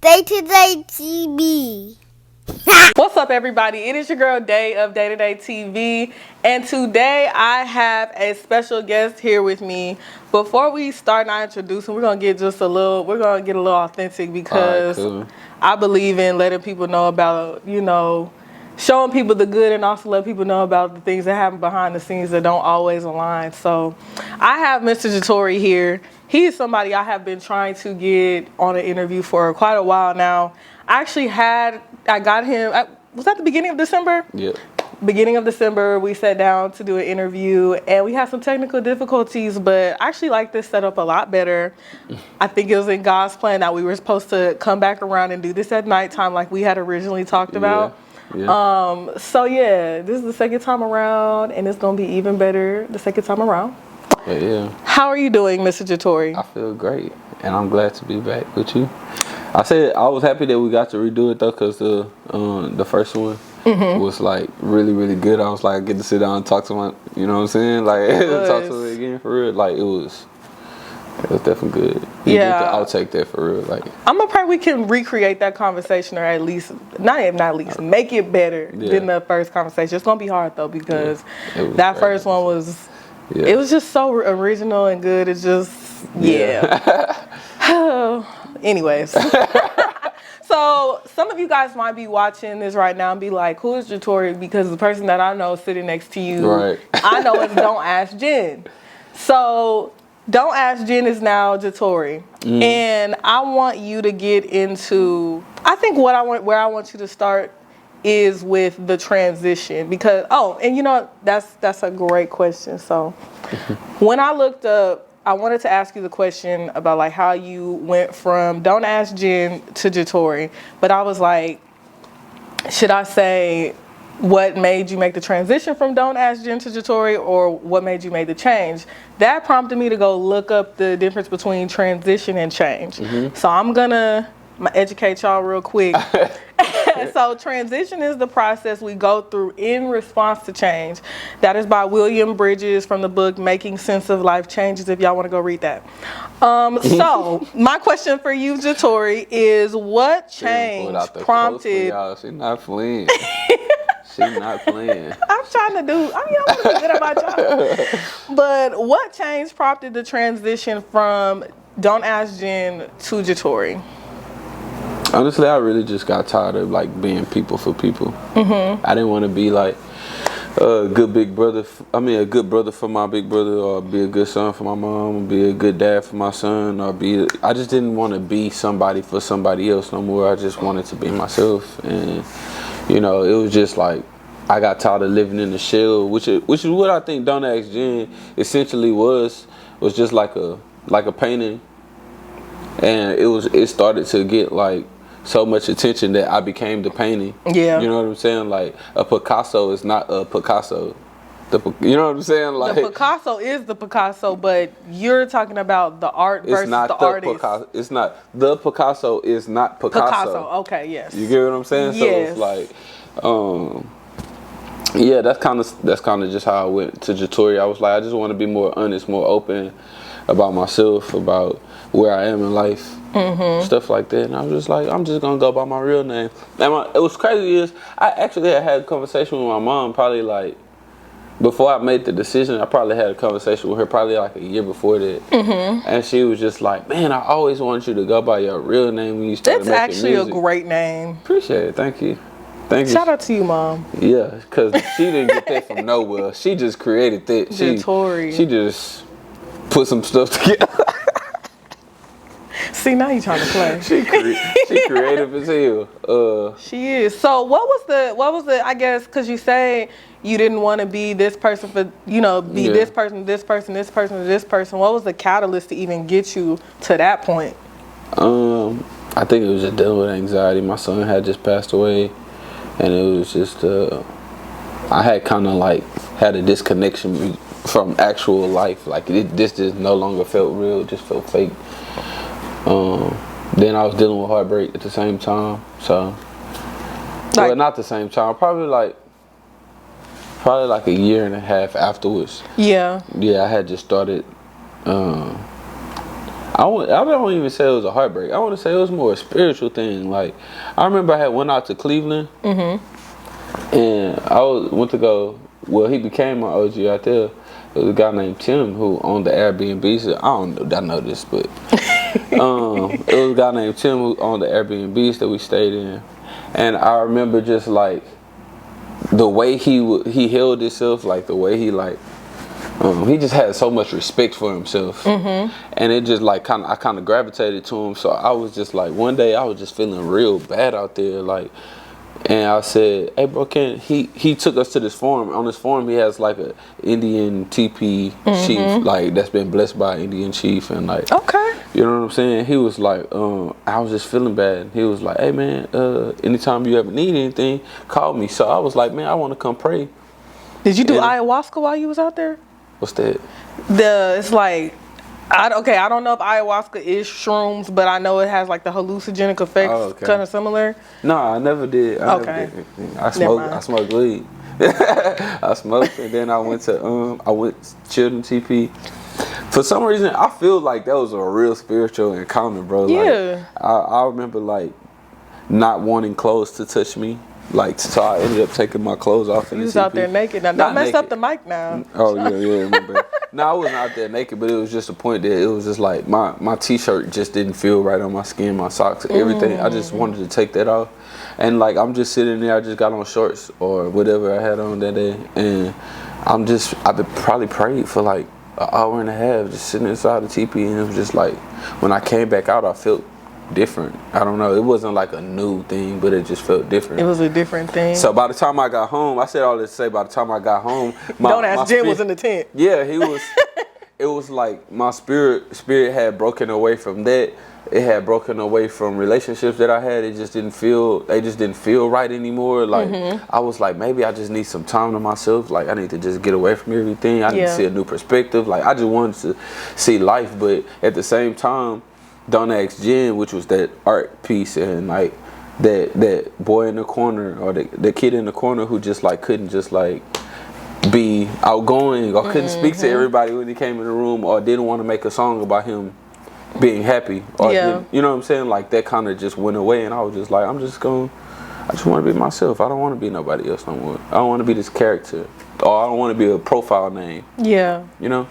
DAITODAYTV. What's up, everybody? It is your girl Day of DAITODAYTV, and today I have a special guest here with me. Before we start not introducing, we're gonna get a little authentic because cool. I believe in letting people know about, showing people the good and also let people know about the things that happen behind the scenes that don't always align. So I have Mr. TORRE here. He is somebody I have been trying to get on an interview for quite a while now. I got him, was that the beginning of December? Yep. Beginning of December, we sat down to do an interview and we had some technical difficulties, but I actually like this setup a lot better. I think it was in God's plan that we were supposed to come back around and do this at nighttime like we had originally talked about. Yeah. So yeah, this is the second time around and it's gonna be even better the second time around. But yeah. How are you doing, Mr. TORRE? I feel great and I'm glad to be back with you. I said I was happy that we got to redo it though, because the first one was like really good. I was like, I get to sit down and talk to my, you know what I'm saying? Like talk to it again for real. Like it was definitely good. I'll take that for real. Like I'm gonna pray we can recreate that conversation, or at least not least make it better than the first conversation. It's gonna be hard though because that first one was it was just so original and good. It's just anyways. So some of you guys might be watching this right now and be like, who is TORRE? Because the person that I know sitting next to you, I know it's DontAskGen. So DontAskGen is now TORRE. And I want you to get into, I think where I want you to start is with the transition, because that's a great question. So when I looked up, I wanted to ask you the question about like how you went from DontAskGen to TORRE, but I was like, should I say what made you make the transition from DontAskGen to TORRE, or what made you make the change? That prompted me to go look up the difference between transition and change. So I'm gonna educate y'all real quick. So transition is the process we go through in response to change. That is by William Bridges from the book Making Sense of Life Changes, if y'all want to go read that. So my question for you, TORRE, is what change prompted... She's not playing. She's not playing. I'm trying to do, I want to be good at my job. But what change prompted the transition from DontAskGen to TORRE? Honestly, I really just got tired of like being people for people. I didn't want to be like a good big brother. A good brother for my big brother, or be a good son for my mom, or be a good dad for my son, or I just didn't want to be somebody for somebody else no more. I just wanted to be myself, and it was just like I got tired of living in the shell, which is what I think DontAskGen essentially was just like a painting, and it started to get like so much attention that I became the painting. Yeah. You know what I'm saying? Like a Picasso is not a Picasso. You know what I'm saying? Like the Picasso is the Picasso, but you're talking about the art versus the artist. It's not the Picasso is not Picasso. Okay, yes. You get what I'm saying? Yes. So it's like that's kind of just how I went to TORRE. I was like, I just want to be more honest, more open about myself, about where I am in life, stuff like that. And I was just like, I'm just gonna go by my real name. And it was crazy is I actually had a conversation with my mom probably like before I made the decision. I probably had a conversation with her probably like a year before that, and she was just like, "Man, I always wanted you to go by your real name when you started making music." That's actually a great name. Appreciate it. Thank you. Shout out to you, Mom. Yeah, because she didn't get that from nowhere. She just created that. TORRE. She just put some stuff together. See, now you're trying to play. She creative as hell. She is. So what was the, I guess, because you say you didn't want to be this person for, this person, this person, this person, this person. What was the catalyst to even get you to that point? I think it was just dealing with anxiety. My son had just passed away, and it was just, I had kind of like had a disconnection from actual life. Like this just no longer felt real, it just felt fake. Then I was dealing with heartbreak at the same time. So, well, not the same time. Probably like a year and a half afterwards. Yeah. Yeah, I had just started I don't even say it was a heartbreak. I want to say it was more a spiritual thing. Like, I remember I had went out to Cleveland, and went to go. Well, he became my OG out there. There was a guy named Tim who owned the Airbnbs. I know this, but it was a guy named Tim who owned the Airbnbs that we stayed in, and I remember just like the way he held himself, like the way he like. He just had so much respect for himself, and it just like I kind of gravitated to him. So I was just like, one day I was just feeling real bad out there, like, and I said, "Hey, bro, he took us to this farm. On this farm, he has like a Indian teepee chief, like that's been blessed by an Indian chief, and like, okay, you know what I'm saying? He was like, I was just feeling bad. He was like, hey man, anytime you ever need anything, call me. So I was like, man, I want to come pray. Did you do ayahuasca while you was out there? What's that? It's like, I don't know if ayahuasca is shrooms, but I know it has like the hallucinogenic effects, kind of similar. No, I never did. I smoked weed. I smoked, and then I went to Children TP. For some reason, I feel like that was a real spiritual encounter, bro. Yeah. Like, I remember like not wanting clothes to touch me. Like, so I ended up taking my clothes off. You was out there naked. Now, don't mess up the mic now. Oh, yeah, remember. No, I wasn't out there naked, but it was just a point that it was just like my t-shirt just didn't feel right on my skin, my socks, everything. I just wanted to take that off. And like, I'm just sitting there, I just got on shorts or whatever I had on that day. And I've probably prayed for like an hour and a half just sitting inside the teepee. And it was just like, when I came back out, I felt different. I don't know. It wasn't like a new thing, but it just felt different. It was a different thing. So by the time I got home, I said all this to say, by the time I got home, DontAskGen was in the tent. Yeah, he was. It was like my spirit had broken away from that. It had broken away from relationships that I had. They just didn't feel right anymore. Like, I was like, maybe I just need some time to myself. Like, I need to just get away from everything. I need to see a new perspective. Like, I just wanted to see life, but at the same time, DontAskGen, which was that art piece, and like that boy in the corner or the kid in the corner who just like couldn't just like be outgoing or couldn't speak to everybody when he came in the room, or didn't want to make a song about him being happy, or you know what I'm saying, like that kind of just went away. And I was just like, I just want to be myself. I don't want to be nobody else no more. I don't want to be this character, or I don't want to be a profile name. Yeah, you know.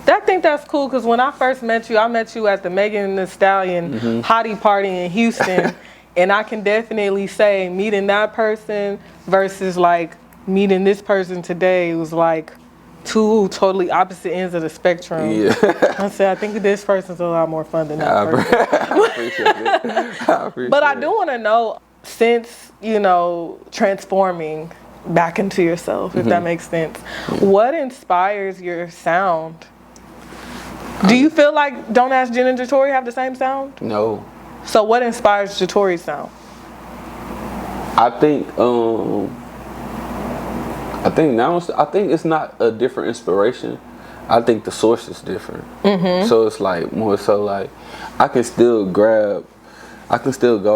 I think that's cool, because when I first met you, I met you at the Megan Thee Stallion Hottie Party in Houston. And I can definitely say meeting that person versus like meeting this person today was like two totally opposite ends of the spectrum. Yeah. I said, I think this person's a lot more fun than that person. I appreciate it. But I do want to know, since, you know, transforming back into yourself, if that makes sense, what inspires your sound? Do you feel like DontAskGen and DaTorre have the same sound? No. So what inspires DaTorre's sound? I think it's not a different inspiration. I think the source is different. So it's like more so like I can still go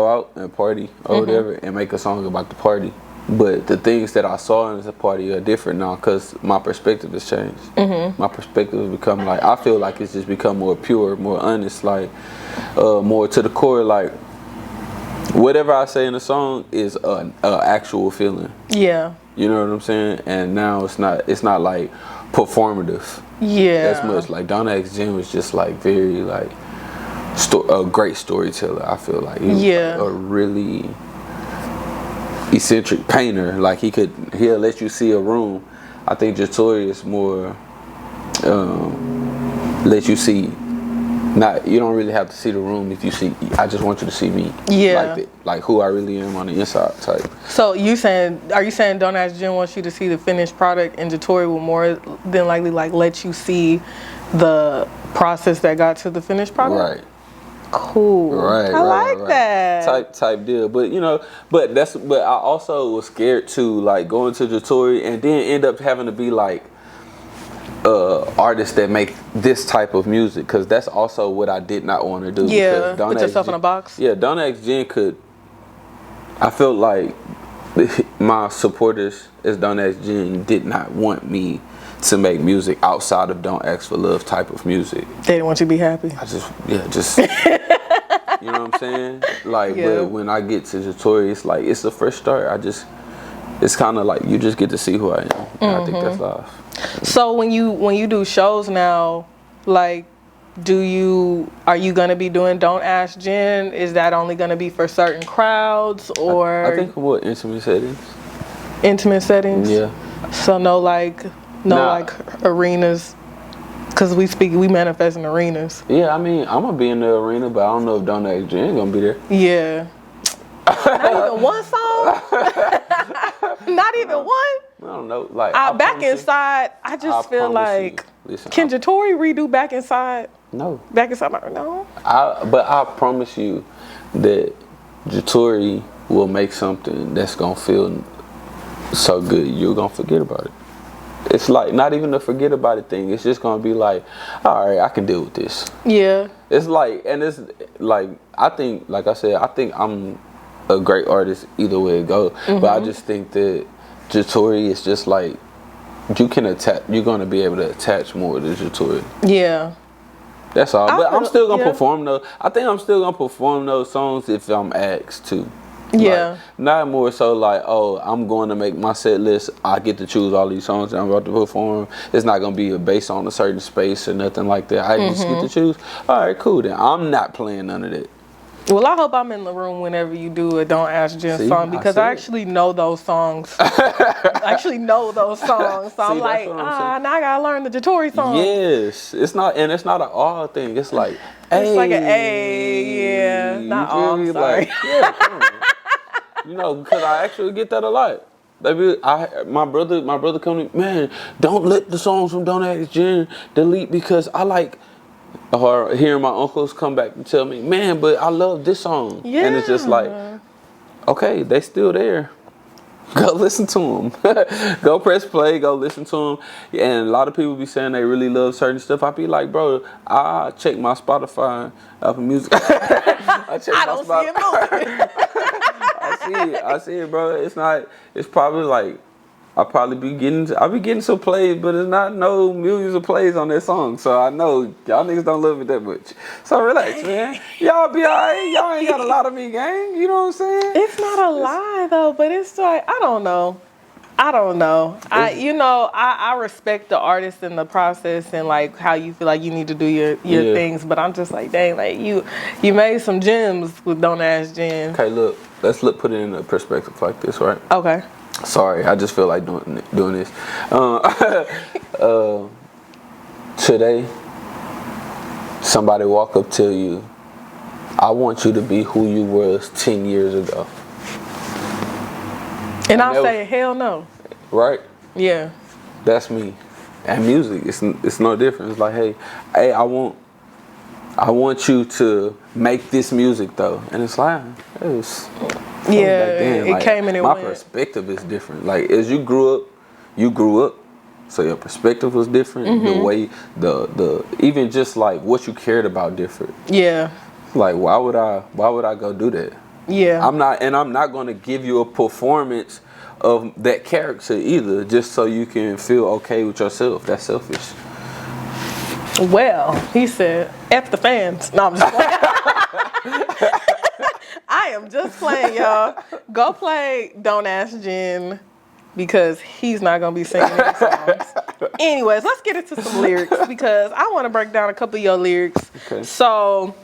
out and party or whatever and make a song about the party. But the things that I saw in the party are different now, because my perspective has changed. My perspective has become like, I feel like it's just become more pure, more honest, like more to the core. Like whatever I say in the song is an actual feeling. Yeah. You know what I'm saying? And now it's not like performative. Yeah. As much. Like DontAskGen was just like very like a great storyteller. I feel like he was like a really eccentric painter. Like he'll let you see a room. I think DaTorre is more let you see. You don't really have to see the room if you see. I just want you to see me. Yeah. Like who I really am on the inside type. So are you saying DontAskGen wants you to see the finished product, and DaTorre will more than likely like let you see the process that got to the finished product? Right. Cool. Right. I like that. Type deal. But you know, but I also was scared too, like going to DaTorre and then end up having to be like artists that make this type of music, because that's also what I did not want to do. Yeah, put yourself in a box. Yeah, DontAskGen could. I felt like my supporters as DontAskGen did not want me to make music outside of Don't Ask for Love type of music. They didn't want you to be happy. I just you know what I'm saying? Like, but when I get to DAITODAY, it's like it's a fresh start. It's kind of like you just get to see who I am. And I think that's life. So when you do shows now, like, are you gonna be doing Don't Ask Gen? Is that only gonna be for certain crowds, or? I think what intimate settings. Intimate settings. Yeah. So no like arenas, because we manifest in arenas. Yeah, I mean I'm gonna be in the arena, but I don't know if Don't Ask Gen gonna be there. Yeah. Not even one song. Not even one. I don't know. Like Back Inside, I just feel like can DAITODAY redo Back Inside? No. Back Inside, no. But I promise you that DAITODAY will make something that's gonna feel so good you're gonna forget about it. It's like not even a forget about it thing. It's just gonna be like, all right, I can deal with this. Yeah. It's like, and it's like I think, like I said, I think I'm a great artist either way it goes. But I just think that DAITODAY is just like you can attach. You're gonna be able to attach more to DAITODAY. Yeah. That's all. But I'm still gonna perform those. I think I'm still gonna perform those songs if I'm asked to. Yeah. Like, not more so like, oh, I'm going to make my set list. I get to choose all these songs that I'm about to perform. It's not going to be based on a certain space or nothing like that. I just get to choose. All right, cool then. I'm not playing none of that. Well, I hope I'm in the room whenever you do a Don't Ask Gen song, because I actually know those songs. I actually know those songs. So I'm like, now I got to learn the DAITODAY song. Yes. It's not an all thing. It's like, it's like an A, yeah. Not all, I'm sorry. Like, yeah, come on. You know, because I actually get that a lot. Baby, my brother come to me, man, don't let the songs from Don't Ask Gen delete, because I like, or hearing my uncles come back and tell me, man, but I love this song. Yeah. And it's just like, okay, they still there. Go listen to them. Go press play, go listen to them. And a lot of people be saying they really love certain stuff. I be like, bro, I check my Spotify, Apple Music. I don't see it moving. I see it, bro. It's probably like, I'll be getting some plays, but it's not no millions of plays on that song. So I know y'all niggas don't love it that much. So relax, man. Y'all be alright. Y'all ain't got a lot of me, gang. You know what I'm saying? It's not a lie though, but it's like, I don't know. I respect the artist and the process and like how you feel like you need to do your things, but I'm just like, dang, like you made some gems with Don't Ask Gen. Okay, look, let's put it in a perspective like this, right? Okay. Sorry, I just feel like doing this. Today, somebody walk up to you, I want you to be who you was 10 years ago. And I'll say, hell no. Right? Yeah. That's me. And music, it's no different. It's like, hey, I want you to make this music though. And it's like, it came and it went. My perspective is different. Like as you grew up, so your perspective was different. The way the even just like what you cared about different. Yeah. Like why would I go do that? Yeah. I'm not gonna give you a performance of that character either, just so you can feel okay with yourself. That's selfish. Well, he said, F the fans. No, I'm just playing. I am just playing, y'all. Go play Don't Ask Gen, because he's not going to be singing any songs. Anyways, let's get into some lyrics, because I want to break down a couple of your lyrics. Okay. So,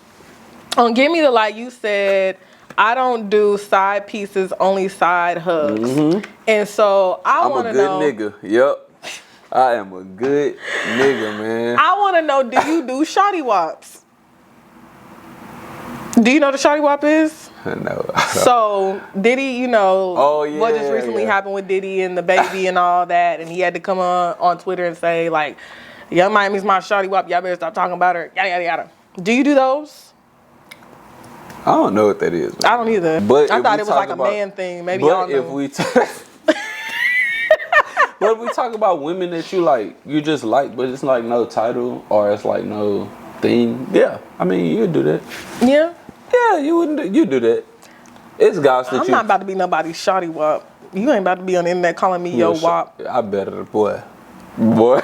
on Give Me the Light, you said, I don't do side pieces, only side hugs. And so, I want to know. I'm a good nigga. Yep. I am a good nigga, man. I want to know, do you do shawty wops? Do you know what a shawty wop is? No. So, Diddy, what just recently happened with Diddy and the baby and all that, and he had to come on Twitter and say, like, Young Miami's my shawty wop, y'all better stop talking about her, yada, yada, yada. Do you do those? I don't know what that is, man. I don't either. But I thought it was like a man thing. Maybe y'all know. But if we talk about women that you just like, but it's like no title or it's like no thing. Yeah, I mean you do that. Yeah. Yeah, you do that. It's guys that I'm not about to be nobody's shawty wop. You ain't about to be on the internet calling me yo wop. I better, boy. Boy.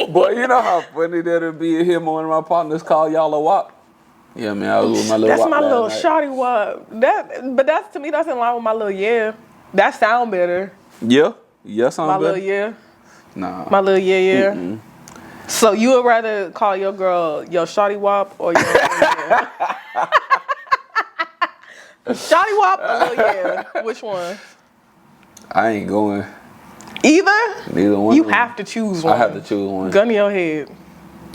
Boy, you know how funny that'd be to hear one of my partners call y'all a wop? Yeah, man, I was with my little That's wop my little night. shawty wop. But that's, to me, that's in line with my little yeah. That sound better. Yeah? Yeah, sound My better? little yeah. Nah. My little yeah. So you would rather call your girl your shawty wop or your yeah? Shawty wop or little yeah? Which one? I ain't going. Either? Neither one. You have to choose one. I have to choose one. Gun to your head.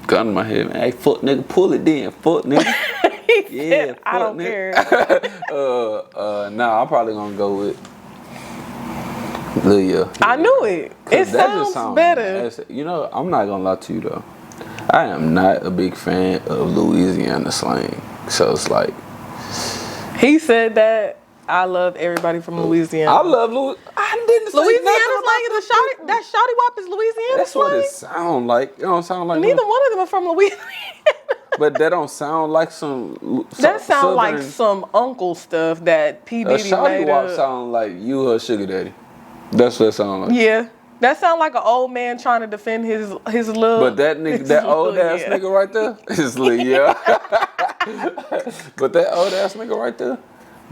Gun in my head, man. Hey, fuck nigga, pull it then, fuck nigga. Yeah, fuck I don't nigga. care. Nah, I'm probably gonna go with Lil yeah. I knew it. It sounds better. You know, I'm not gonna lie to you though. I am not a big fan of Louisiana slang. So it's like, He said that. I love everybody from Louisiana. I love Louisiana. I didn't say Louisiana slang is a shawty. That shawty wop is Louisiana That's slang. what it sound like. It don't sound like Neither one of them are from Louisiana. But that don't sound like some. That sound like some uncle stuff that P Diddy made up. A shawty wop sound like you her sugar daddy. That's what it sound like. Yeah. That sound like an old man trying to defend his love. But that nigga, that old ass nigga right there is Lil yeah. But that old ass nigga right there,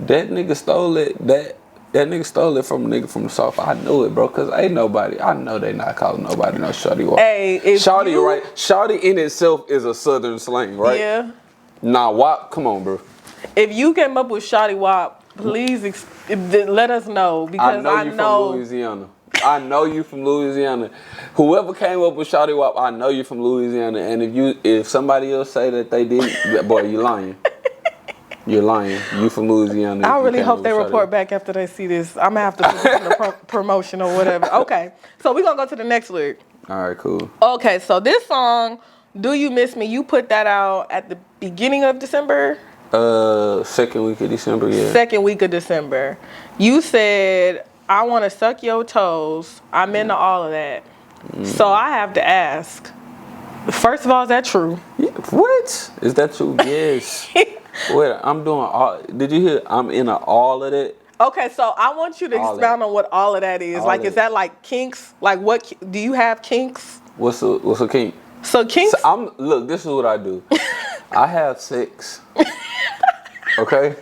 that nigga stole it. That nigga stole it from a nigga from the South. I knew it, bro, cause ain't nobody. I know they not calling nobody no shawty wop. Hey, if shawty, you, right? Shawty in itself is a southern slang, right? Yeah. Nah, wop. Come on, bro. If you came up with shawty wop, please let us know, because I know you from Louisiana. I know you from Louisiana. Whoever came up with shawty wop, I know you from Louisiana. And if somebody else say that they didn't, boy, you lying. You're lying. You from Louisiana. I really hope they report back after they see this. I'm gonna have to put this in the promotion or whatever. Okay, so we're gonna go to the next lyric. All right, cool. Okay, so this song, "Do You Miss Me?" You put that out at the beginning of December. Second week of December, yeah. Second week of December. You said, "I want to suck your toes. I'm into all of that." So I have to ask. First of all, is that true? Yeah, what? Is that true? Yes. Wait, I'm doing all. Did you hear? I'm into all of that. Okay, so I want you to expound on what all of that is. All like, that. is that like kinks? Like, what do you have kinks? What's a kink? So kinks. So look. This is what I do. I have sex. Okay.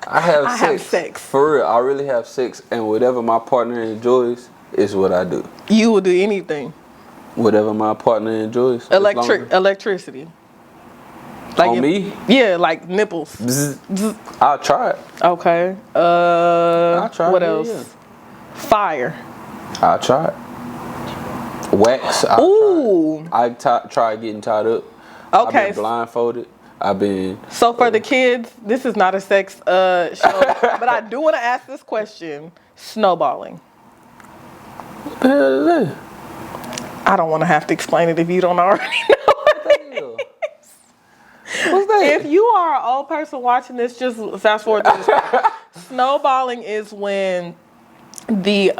I have sex. For real, I really have sex, and whatever my partner enjoys is what I do. You will do anything. Whatever my partner enjoys. Electricity. Like on me? Yeah, like nipples. Bzz. I'll try it. Okay. I'll try what it. else? Yeah. Fire. I'll try it. Wax. I try getting tied up. Okay. I've been blindfolded. I've been. So for the kids, this is not a sex show, but I do want to ask this question: snowballing. What the hell is that? I don't want to have to explain it if you don't already know. What's that? If you are an old person watching this, just fast forward to this part. Snowballing is when the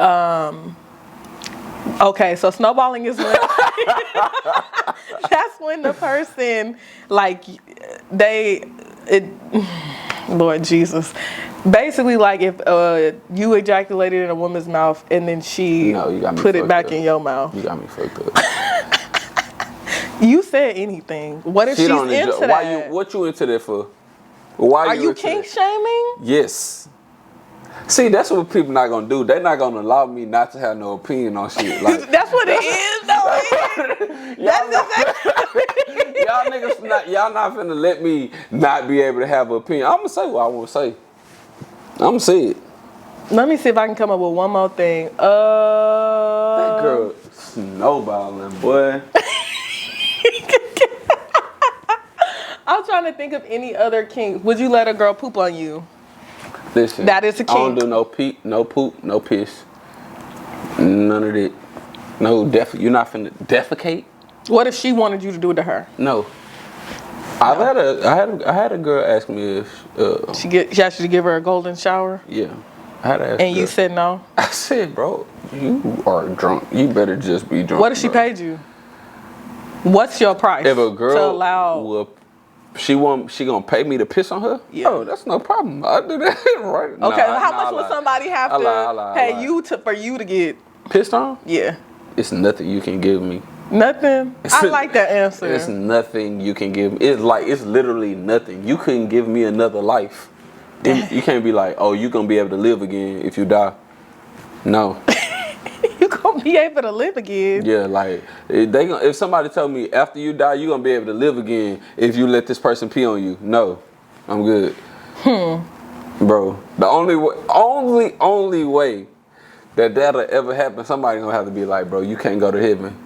okay, so snowballing is when that's when the person like Lord Jesus. Basically, like if you ejaculated in a woman's mouth and then she put it back in your mouth. You got me fucked up. You said anything. What if she's into that? What you into that for? Why are you kink shaming? Yes. See, that's what people not gonna do. They're not gonna allow me not to have no opinion on shit. Like that's what it is, though. y'all not finna let me not be able to have an opinion. I'm gonna say what I want to say. I'm gonna say it. Let me see if I can come up with one more thing. That girl snowballing, boy. I'm trying to think of any other kink. Would you let a girl poop on you? Listen, that is a kink. I don't do no poop, no piss. None of that. No, you're not finna defecate. What if she wanted you to do it to her? No. I had a girl ask me if she asked you to give her a golden shower. Yeah, I had to ask. And you said no. I said, bro, you are drunk. You better just be drunk. What if she paid you? What's your price? If a girl to allow, she gonna pay me to piss on her? Yeah. Oh, that's no problem. I do that right. Okay, how much would somebody have to pay you for you to get pissed on? Yeah. it's nothing you can give me. Nothing? I like that answer. It's nothing you can give me. It's literally nothing. You couldn't give me another life. You can't be like, oh, you gonna be able to live again if you die. No. You gonna be able to live again? Yeah, like if somebody told me after you die you gonna be able to live again if you let this person pee on you, no, I'm good. Bro, the only way that'll ever happen, somebody gonna have to be like, bro, you can't go to heaven.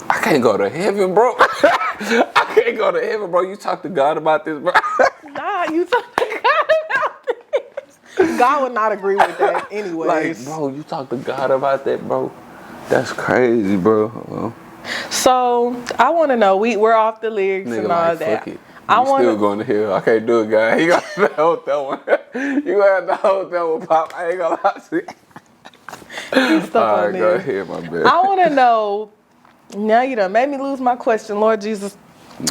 I can't go to heaven, bro. I can't go to heaven, bro. You talk to God about this, bro. Nah, you talk to God about this. God would not agree with that anyways. Like, bro, you talk to God about that, bro. That's crazy, bro. So, I want to know, we're off the lyrics and all like, that. Fuck it. Still going to hell. I can't do it, guys. You got to hold that one. You got to hold that one, Pop. I ain't gonna lie to you. All right, go ahead, my bad. I want to know, now you done made me lose my question, Lord Jesus.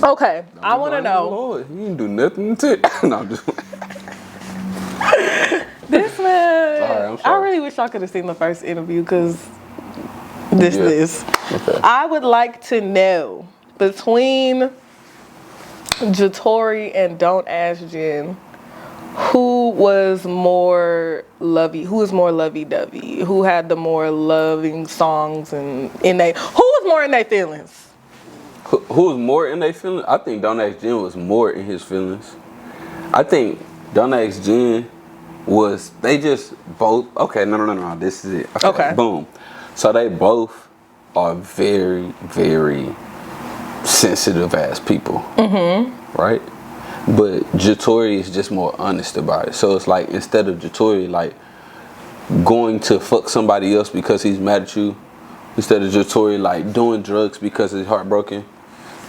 Okay, I want to know. Lord, he didn't do nothing to No, I'm just This man, I'm sorry. I really wish I could have seen the first interview because this. Okay. I would like to know, between JaTorre and DontAskGen, who was more lovey-dovey? Who had the more loving songs and who was more in their feelings? Who was more in their feelings? I think DontAskGen was more in his feelings. I think DontAskGen was, they just both, okay, no, this is it. Okay. Boom. So they both are very, very sensitive ass people. Right? But JaTorre is just more honest about it. So it's like, instead of JaTorre like going to fuck somebody else because he's mad at you, instead of JaTorre like doing drugs because he's heartbroken,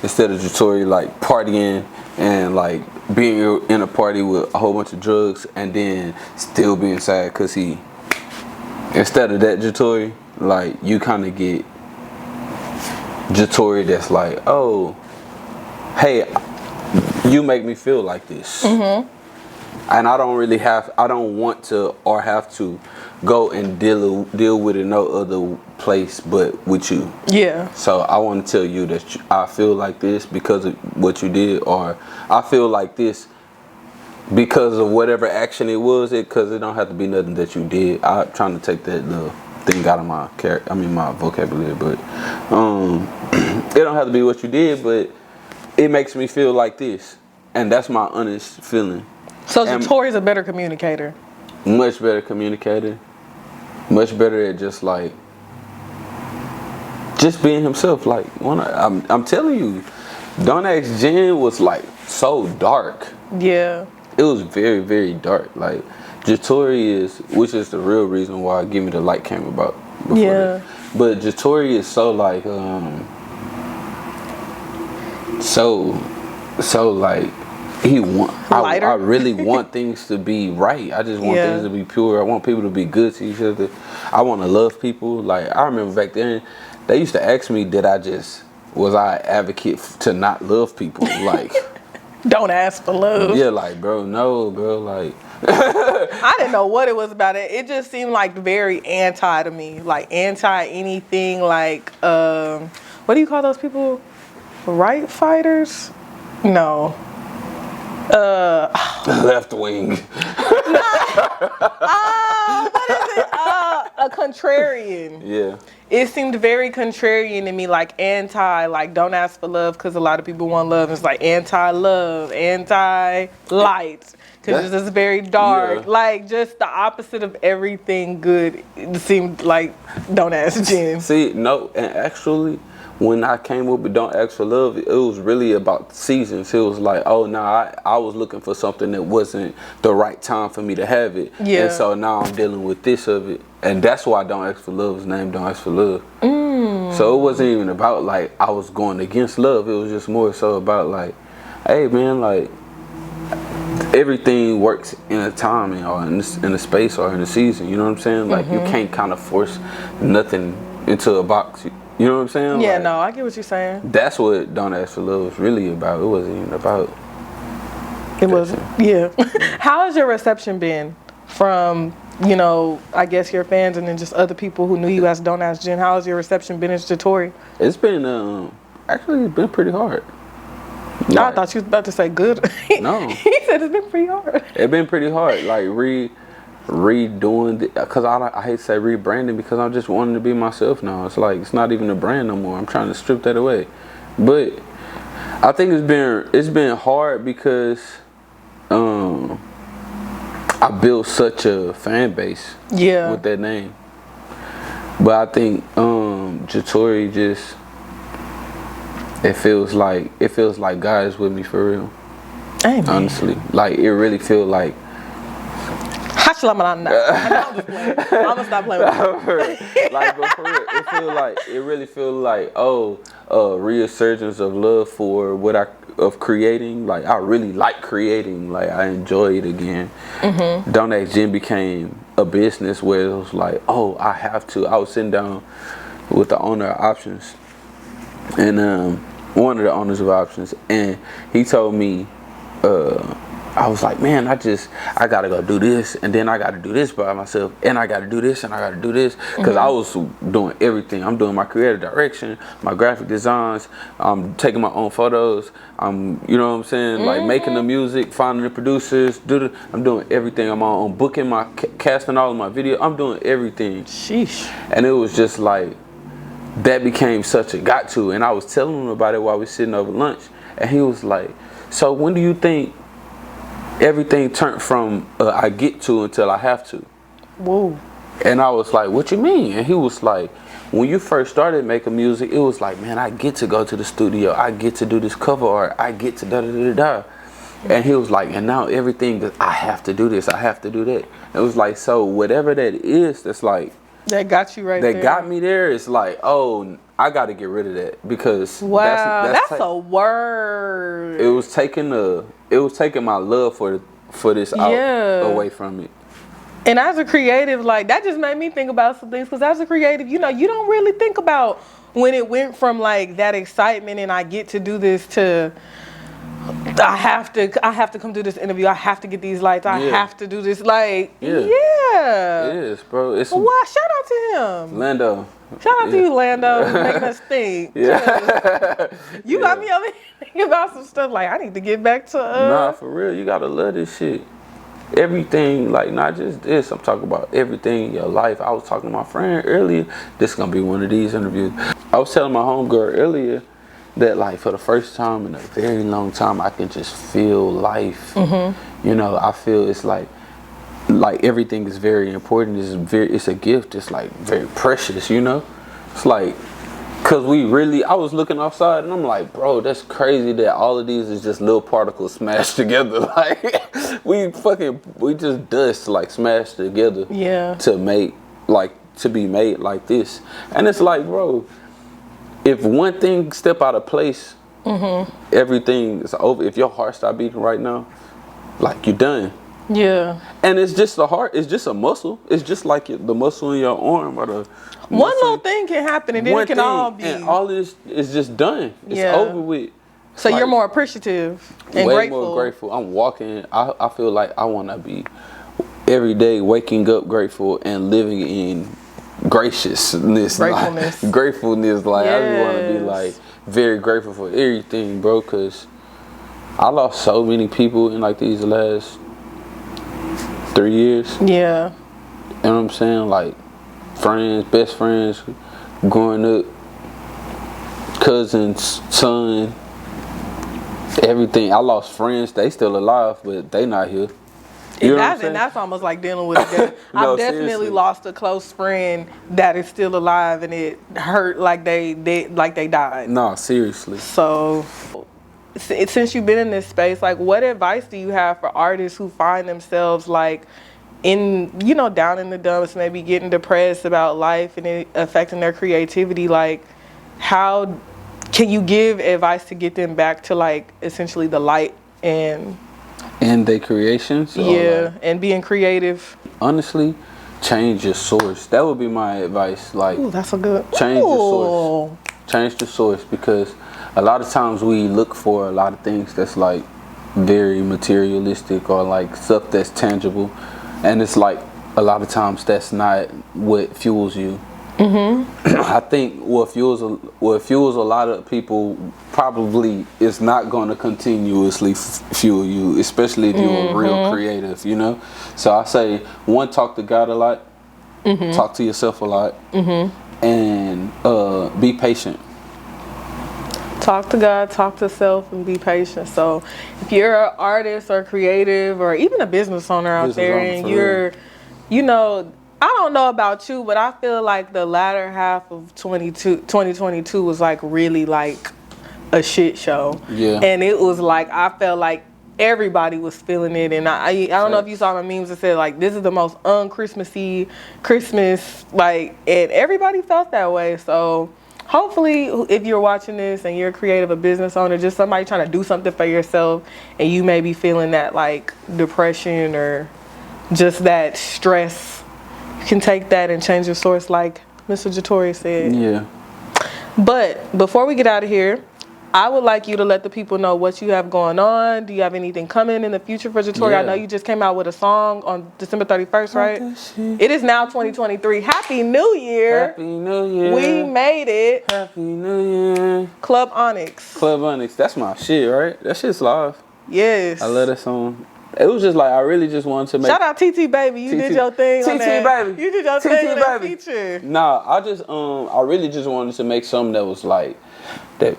instead of JaTorre like partying and like being in a party with a whole bunch of drugs and then still being sad because instead of that JaTorre, like you kind of get JaTorre that's like, oh, hey, you make me feel like this. And I don't want to or have to go and deal with it no other place but with you. Yeah. So I want to tell you that I feel like this because of what you did, or I feel like this because of whatever action it was, because it don't have to be nothing that you did. I'm trying to take that little thing out of my vocabulary, but it don't have to be what you did, but it makes me feel like this, and that's my honest feeling. So JaTorre is a better communicator. Much better communicator. Much better at just being himself. Like I'm telling you, DontAskGen was like so dark. Yeah. It was very, very dark. Like JaTorre which is the real reason why Give Me the Light came about. Yeah. But JaTorre is so like so like I really want things to be right. I just want things to be pure. I want people to be good to each other. I want to love people. Like I remember back then, they used to ask me, was I an advocate to not love people? Like, don't ask for love. Yeah, like bro, no, bro, like. I didn't know what it was about it. It just seemed like very anti to me, like anti anything. Like, what do you call those people? Right fighters? No. Left wing. What is it? A contrarian. Yeah. It seemed very contrarian to me, like anti, like don't ask for love because a lot of people want love. It's like anti-love, anti-light because it's just very dark. Yeah. Like just the opposite of everything good. It seemed like DontAskGen. See, no, and actually, when I came up with Don't Ask for Love, it was really about seasons. It was like, oh, nah, I was looking for something that wasn't the right time for me to have it. Yeah. And so now I'm dealing with this of it. And that's why Don't Ask for Love is named Don't Ask for Love. So it wasn't even about like I was going against love. It was just more so about like, hey, man, like everything works in a time or in a space or in a season. You know what I'm saying? Like you can't kind of force nothing into a box. You know what I'm saying? Yeah, like, no, I get what you're saying. That's what Don't Ask for Love was really about. It wasn't even about. It wasn't. Yeah. How has your reception been from you know, I guess your fans and then just other people who knew you as Don't Ask Gen. How has your reception been to Tory? It's been actually it's been pretty hard. No, I thought you was about to say good. No. He said it's been pretty hard. It's been pretty hard. Like redoing, because I hate to say rebranding, because I'm just wanting to be myself now. It's like, it's not even a brand no more. I'm trying to strip that away. But I think it's been hard because I built such a fan base with that name. But I think Jatori just, it feels like God is with me for real. Amen. Honestly, like it really feels like. I'm gonna stop playing with you. Like, but for real, it really feels like resurgence of love for of creating. Like, I really like creating. Like, I enjoy it again. DontAskGen became a business where it was like, oh, I have to. I was sitting down with the owner of Options, and one of the owners of Options, and he told me, I was like, man, I gotta go do this, and then I gotta do this by myself, and I gotta do this, and I gotta do this, because I was doing everything. I'm doing my creative direction, my graphic designs, I'm taking my own photos, I'm, you know what I'm saying, like making the music, finding the producers, I'm doing everything. I'm on booking my casting all of my video. I'm doing everything. Sheesh. And it was just like, that became such a got to, and I was telling him about it while we were sitting over lunch, and he was like, so when do you think everything turned from I get to until I have to? Whoa. And I was like, what you mean? And he was like, when you first started making music, it was like, man, I get to go to the studio, I get to do this cover art, I get to da da da da. And he was like, and now everything, I have to do this, I have to do that. It was like, so whatever that is, that's like, that got you right there. That got me there. It's like, oh, I got to get rid of that, because wow, that's a word. It was taking my love for this out away from it. And as a creative, like, that just made me think about some things, because as a creative, you know, you don't really think about when it went from like that excitement and I get to do this to I have to come do this interview. I have to get these lights. I have to do this. Like, It is, bro. It's shout out to him, Lando. Shout out to you, Lando, making us think. You got me over here thinking about some stuff. Like, I need to get back to. Nah, for real. You gotta love this shit. Everything, like, not just this. I'm talking about everything in your life. I was talking to my friend earlier. This is gonna be one of these interviews. I was telling my homegirl earlier that, like, for the first time in a very long time, I can just feel life. You know, I feel it's like everything is very important. It's a gift. It's like very precious, you know? It's like, cause I was looking outside and I'm like, bro, that's crazy that all of these is just little particles smashed together. Like, we just dust, like, smashed together to be made like this. And it's like, bro, if one thing step out of place, everything is over. If your heart stop beating right now, like, you're done. Yeah. And it's just the heart. It's just a muscle. It's just like the muscle in your arm or the one little thing can happen and then it can all be. And all this is just done. It's over with. So you're more appreciative and way grateful. More grateful. I'm walking. I feel like I want to be every day waking up grateful and living in graciousness. Gratefulness. Like, gratefulness. Like, I just want to be like very grateful for everything, bro. Cause I lost so many people in like these last 3 years. Yeah. You know what I'm saying? Like, friends, best friends, growing up, cousins, son, everything. I lost friends. They still alive, but they not here. You know and that's almost like dealing with death. No, I've definitely seriously. lost a close friend that is still alive, and it hurt like they died. No, seriously. So, since you've been in this space, like, what advice do you have for artists who find themselves like in, you know, down in the dumps, maybe getting depressed about life and it affecting their creativity? Like, how can you give advice to get them back to, like, essentially the light and their creations? Yeah, and being creative. Honestly, change your source. That would be my advice. Like, ooh, that's a good. Change your source. Change the source, because a lot of times we look for a lot of things that's like very materialistic or like stuff that's tangible, and it's like a lot of times that's not what fuels you. I think what fuels a lot of people probably is not going to continuously fuel you, especially if you're a real creative, you know. So I say, one, talk to God a lot, talk to yourself a lot, and be patient. Talk to God, talk to self, and be patient. So if you're an artist or creative or even a business owner out there, and you're, you know, I don't know about you, but I feel like the latter half of 2022 was like really like a shit show. Yeah. And it was like, I felt like everybody was feeling it. And I don't know if you saw my memes that said like, this is the most un-Christmassy Christmas, like, and everybody felt that way. So hopefully if you're watching this and you're a creative, a business owner, just somebody trying to do something for yourself, and you may be feeling that like depression or just that stress, you can take that and change your source like Mr. Jatori said. Yeah. But before we get out of here, I would like you to let the people know what you have going on. Do you have anything coming in the future for Jatori? Yeah. I know you just came out with a song on December 31st, right? It is now 2023. Happy New Year. Happy New Year. We made it. Happy New Year. Club Onyx. Club Onyx. That's my shit, right? That shit's live. Yes. I love that song. It was just like, I really just wanted to make... Shout out TT Baby. You did your thing on that. Baby. You did your thing on that feature. Nah, I really just wanted to make something that was like, that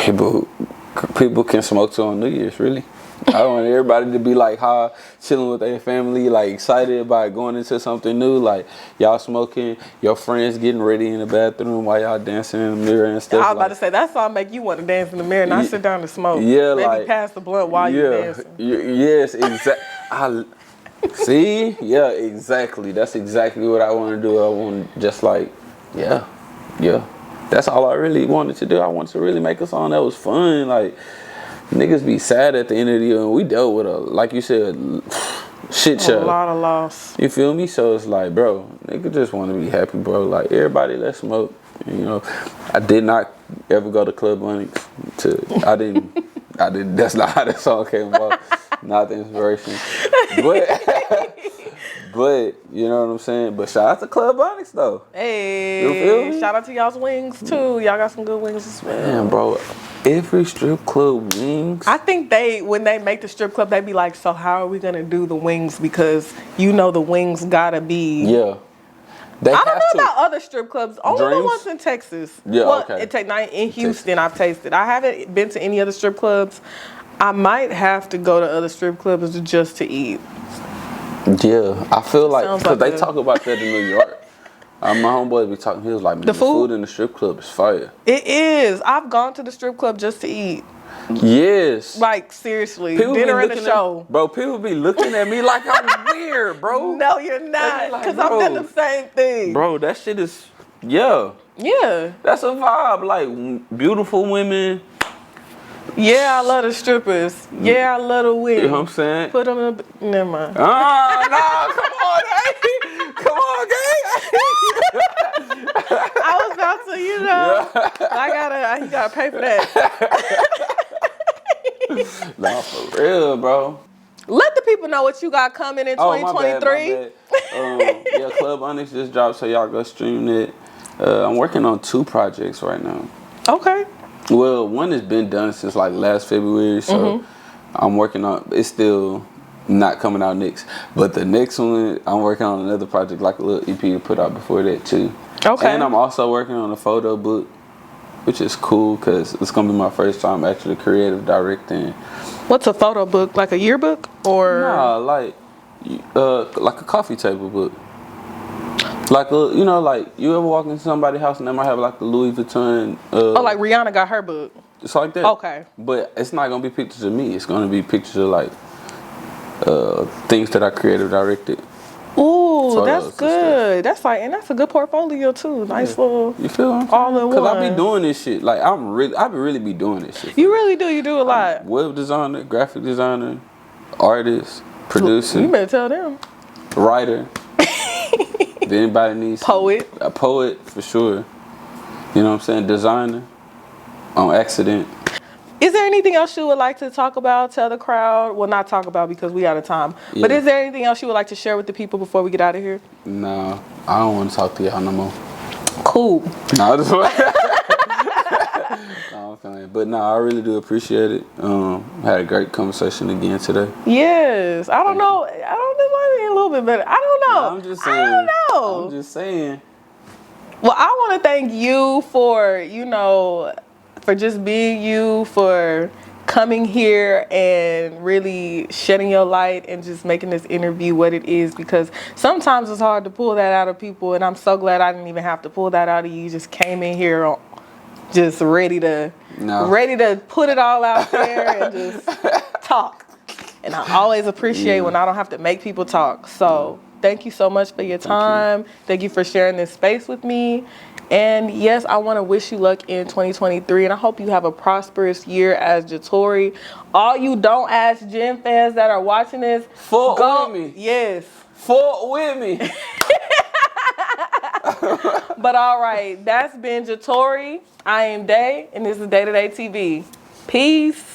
people can smoke to on New Year's, really. I want everybody to be like high, chilling with their family, like excited about going into something new. Like y'all smoking, your friends getting ready in the bathroom while y'all dancing in the mirror and stuff. I was about to say, that song make you want to dance in the mirror, not sit down and smoke. Yeah, maybe like pass the blunt while you're dancing. Yes, exactly. See, yeah, exactly. That's exactly what I want to do. I want just like, yeah. That's all I really wanted to do. I wanted to really make a song that was fun, like. Niggas be sad at the end of the year, and we dealt with like you said, shit show. A lot of loss. You feel me? So it's like, bro, nigga just want to be happy, bro. Like, everybody, let's smoke. You know, I did not ever go to Club Onyx. I didn't. That's not how that song came about. Not the inspiration. But, you know what I'm saying? But shout out to Club Onyx, though. Hey, you feel me? Shout out to y'all's wings, too. Y'all got some good wings as well. Man, bro, every strip club wings. I think when they make the strip club, they be like, so how are we going to do the wings? Because, you know, the wings got to be... Yeah. I don't know about other strip clubs. Only the ones in Texas. Yeah, okay. In Houston, I've tasted. I haven't been to any other strip clubs. I might have to go to other strip clubs just to eat. Yeah, I feel like, because they talk about that in New York. My homeboy be talking, he was like, man, the food in the strip club is fire. It is. I've gone to the strip club just to eat. Yes. Like, seriously. Dinner and a show. Bro, people be looking at me like I'm weird, bro. No, you're not. Because I've done the same thing. Bro, that shit is, yeah. That's a vibe. Like, beautiful women. Yeah, I love the strippers. Yeah, I love the wigs. You know what I'm saying? Put them in the... Never mind. No, come on, hey. Come on, gang. I was about to, you know. I gotta pay for that. Nah, for real, bro. Let the people know what you got coming in 2023. My bad. Yeah, Club Onyx just dropped, so y'all go stream it. I'm working on 2 projects right now. Okay. Well, one has been done since like last February, so I'm working on. It's still not coming out next, but the next one I'm working on another project, like a little EP to put out before that too. Okay. And I'm also working on a photo book, which is cool because it's gonna be my first time actually creative directing. What's a photo book? Like a yearbook or? Nah, like a coffee table book. Like, you know, like, you ever walk into somebody's house and they might have, like, the Louis Vuitton... like Rihanna got her book. It's like that. Okay. But it's not going to be pictures of me. It's going to be pictures of, like, things that I creative directed. Ooh, that's good. That's a good portfolio, too. Nice little... You feel what I'm saying? All in one. Because I be doing this shit. Like, I really be doing this shit. You really do. You do a lot. Web designer, graphic designer, artist, producer. You better tell them. Writer. If anybody needs a poet for sure. You know what I'm saying? Designer on accident. Is there anything else you would like to talk about, tell the crowd? Well, not talk about because we out of time. Yeah. But is there anything else you would like to share with the people before we get out of here? No, I don't want to talk to y'all no more. Cool. No, I just no, I'm feeling. But no, I really do appreciate it. Had a great conversation again today. Yes. I don't know. This might be a little bit better. I don't know. No, I'm just saying. I don't know. I'm just saying. Well, I want to thank you for, for just being you, for coming here and really shedding your light and just making this interview what it is, because sometimes it's hard to pull that out of people, and I'm so glad I didn't even have to pull that out of you. You just came in here just ready to put it all out there and just talk. And I always appreciate when I don't have to make people talk. So thank you so much for your time. Thank you for sharing this space with me. And yes, I want to wish you luck in 2023, and I hope you have a prosperous year as DaTorre. All you Don't Ask Gen fans that are watching this, with me. Yes. Fought with me. But all right, that's been DaTorre. I am Day, and this is DAITODayTV. Peace.